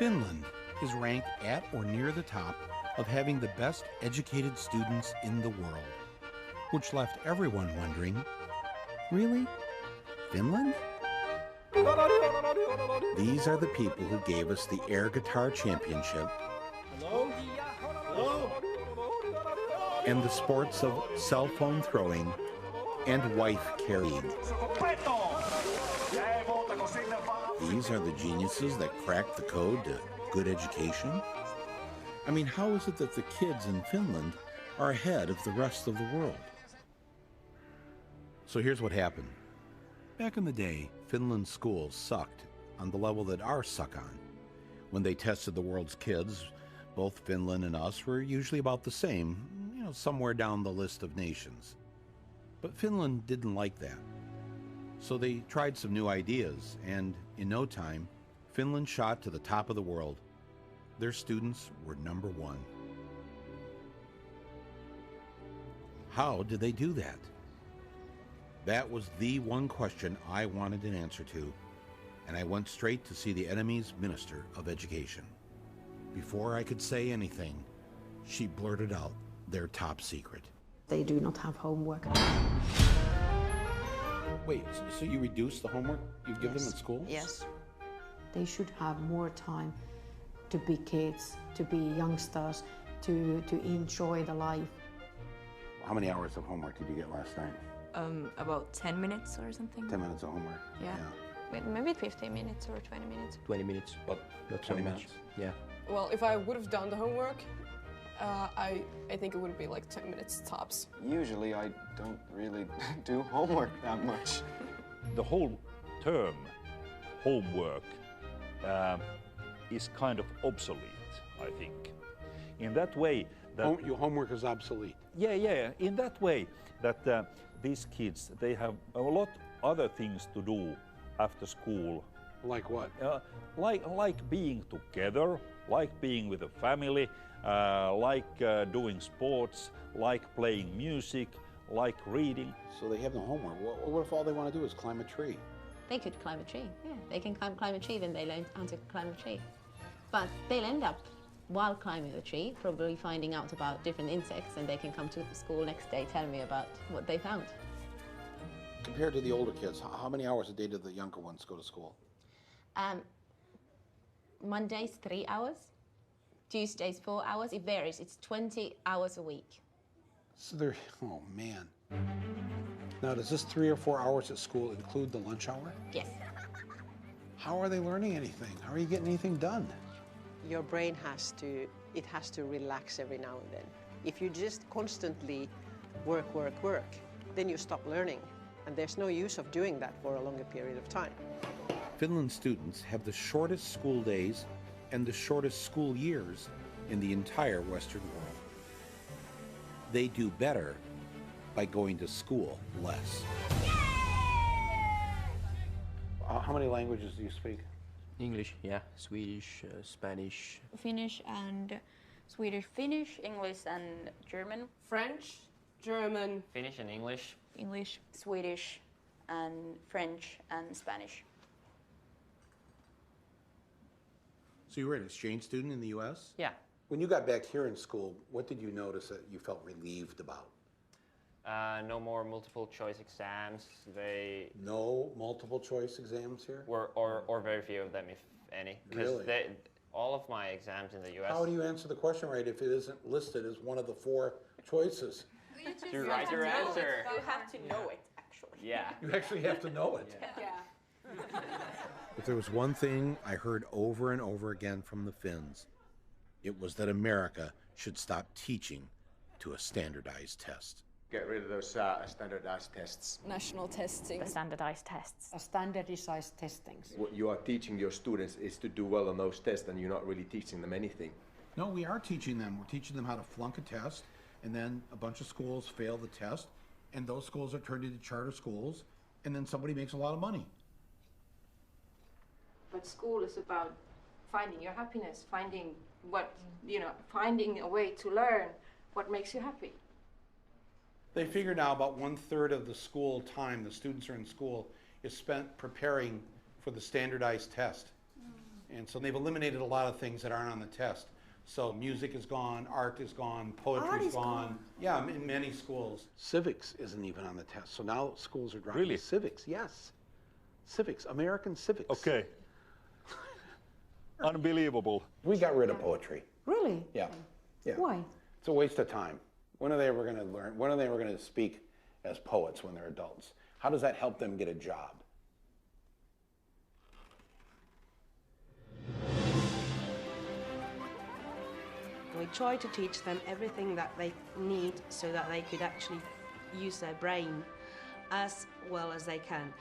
Finland is ranked at or near the top of having the best educated students in the world, which left everyone wondering, really? Finland? These are the people who gave us the air guitar championship and the sports of cell phone throwing and wife carrying. These are the geniuses that cracked the code to good education. I mean, how is it that the kids in Finland are ahead of the rest of the world? So here's what happened. Back in the day, Finland's schools sucked on the level that ours suck on. When they tested the world's kids, both Finland and us were usually about the same, somewhere down the list of nations. But Finland didn't like that. So they tried some new ideas, and in no time, Finland shot to the top of the world. Their students were #1. How did they do that? That was the one question I wanted an answer to, and I went straight to see the enemy's Minister of Education. Before I could say anything, she blurted out their top secret. They do not have homework. Wait, so you reduce the homework you give them at school? Yes. They should have more time to be kids, to be youngsters, to enjoy the life. How many hours of homework did you get last night? About 10 minutes or something. 10 minutes of homework? Yeah. Maybe 15 minutes or 20 minutes. 20 minutes, but not so 20 much. minutes? Yeah. Well, if I would have done the homework, I think it would be like 10 minutes tops. Usually I don't really do homework that much. The whole term homework is kind of obsolete, I think. In that way that... Your homework is obsolete? Yeah. In that way that these kids, they have a lot other things to do after school. Like what? Like being together, like being with a family, like doing sports, like playing music, like reading. So they have no homework. What if all they want to do is climb a tree? They could climb a tree, yeah. They can climb a tree, then they learn how to climb a tree. But they'll end up, while climbing the tree, probably finding out about different insects, and they can come to school next day tell me about what they found. Compared to the older kids, how many hours a day do the younger ones go to school? Mondays, 3 hours. Tuesdays, 4 hours. It varies. It's 20 hours a week. So they're, oh man. Now, does this 3 or 4 hours at school include the lunch hour? Yes. How are they learning anything? How are you getting anything done? Your brain has to relax every now and then. If you just constantly work, then you stop learning. And there's no use of doing that for a longer period of time. Finland students have the shortest school days and the shortest school years in the entire Western world. They do better by going to school less. How many languages do you speak? English, yeah. Swedish, Spanish. Finnish and Swedish. Finnish, English and German. French, German. Finnish and English. English. Swedish and French and Spanish. So you were an exchange student in the U.S.? Yeah. When you got back here in school, what did you notice that you felt relieved about? No more multiple choice exams. No multiple choice exams here? Or very few of them, if any. Really? Because all of my exams in the U.S. How do you answer the question right if it isn't listed as one of the 4 choices? You write your answer. You have to know it, actually. Yeah. You actually have to know it. Yeah. If there was one thing I heard over and over again from the Finns, it was that America should stop teaching to a standardized test. Get rid of those standardized tests. National testing. The standardized tests. Standardized testings. What you are teaching your students is to do well on those tests, and you're not really teaching them anything. No, we are teaching them. We're teaching them how to flunk a test, and then a bunch of schools fail the test, and those schools are turned into charter schools, and then somebody makes a lot of money. But school is about finding your happiness, finding finding a way to learn what makes you happy. They figure now about 1/3 of the school time the students are in school is spent preparing for the standardized test. And so they've eliminated a lot of things that aren't on the test. So music is gone, art is gone, poetry is gone. Yeah, in many schools. Civics isn't even on the test. So now schools are dropping Really? civics, yes. Civics, American civics. Okay. Unbelievable. We got rid of poetry. Really? Yeah. Yeah. Why? It's a waste of time. When are they ever going to learn? When are they ever going to speak as poets when they're adults? How does that help them get a job? We try to teach them everything that they need so that they could actually use their brain as well as they can,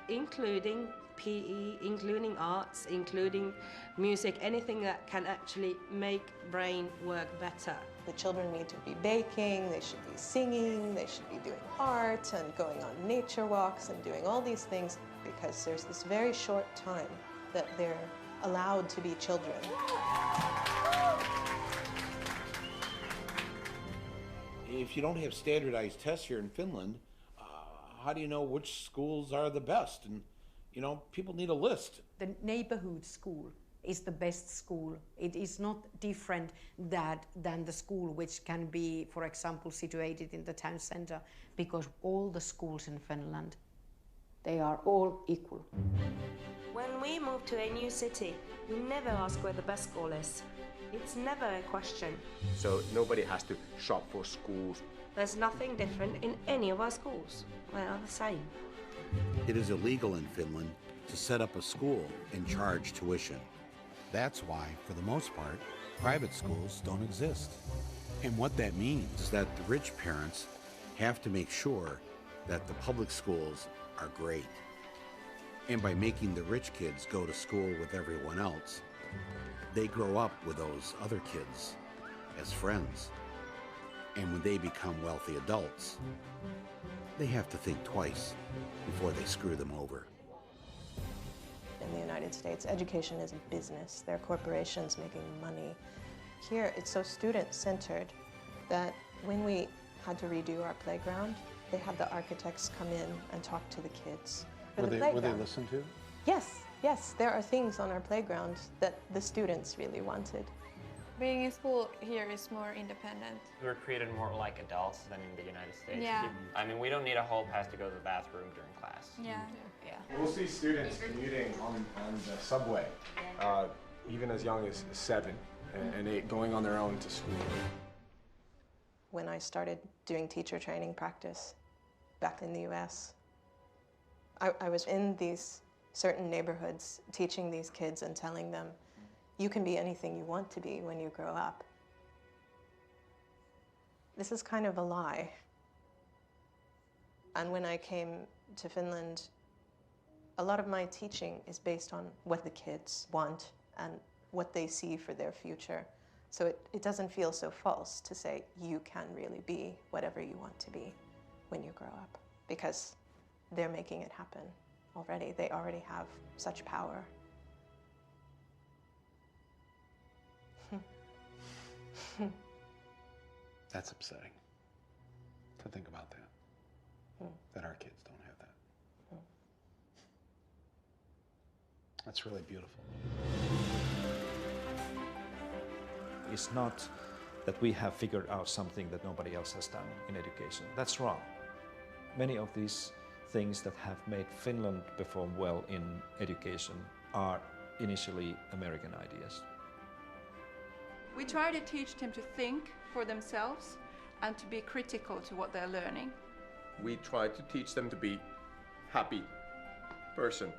including PE, including arts, including music, anything that can actually make brain work better. The children need to be baking, they should be singing, they should be doing art and going on nature walks and doing all these things because there's this very short time that they're allowed to be children. If you don't have standardized tests here in Finland, how do you know which schools are the best? And, you know, people need a list. The neighborhood school is the best school. It is not different than the school which can be, for example, situated in the town center, because all the schools in Finland, they are all equal. When we move to a new city, we never ask where the best school is. It's never a question. So nobody has to shop for schools. There's nothing different in any of our schools. They are the same. It is illegal in Finland to set up a school and charge tuition. That's why, for the most part, private schools don't exist. And what that means is that the rich parents have to make sure that the public schools are great. And by making the rich kids go to school with everyone else, they grow up with those other kids as friends. And when they become wealthy adults, they have to think twice before they screw them over. In the United States, education is a business. There are corporations making money. Here, it's so student-centered that when we had to redo our playground, they had the architects come in and talk to the kids. Were they listened to? Yes, yes. There are things on our playground that the students really wanted. Being in school here is more independent. We're treated more like adults than in the United States. Yeah. I mean, we don't need a hall pass to go to the bathroom during class. Yeah. Yeah. We'll see students commuting on the subway, even as young as 7 and 8, going on their own to school. When I started doing teacher training practice back in the US, I was in these certain neighborhoods teaching these kids and telling them, you can be anything you want to be when you grow up. This is kind of a lie. And when I came to Finland, a lot of my teaching is based on what the kids want and what they see for their future. So it doesn't feel so false to say you can really be whatever you want to be when you grow up, because they're making it happen already. They already have such power. That's upsetting to think about that, that our kids don't have that. That's really beautiful. It's not that we have figured out something that nobody else has done in education. That's wrong. Many of these things that have made Finland perform well in education are initially American ideas. We try to teach them to think for themselves and to be critical to what they're learning. We try to teach them to be happy person,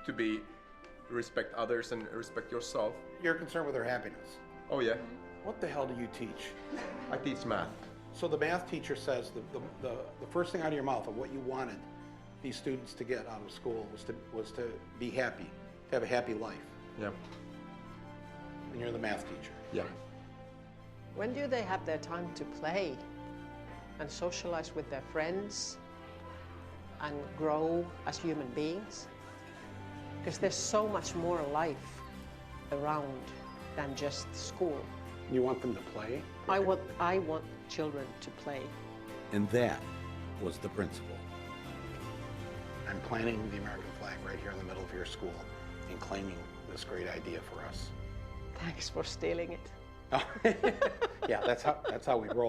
to respect others and respect yourself. You're concerned with their happiness. Oh yeah. What the hell do you teach? I teach math. So the math teacher says the first thing out of your mouth of what you wanted these students to get out of school was to be happy, to have a happy life. Yeah. And you're the math teacher. Yeah. When do they have their time to play and socialize with their friends and grow as human beings? Because there's so much more life around than just school. You want them to play? I want children to play. And that was the principle. I'm planting the American flag right here in the middle of your school and claiming this great idea for us. Thanks for stealing it. Yeah, that's how we roll.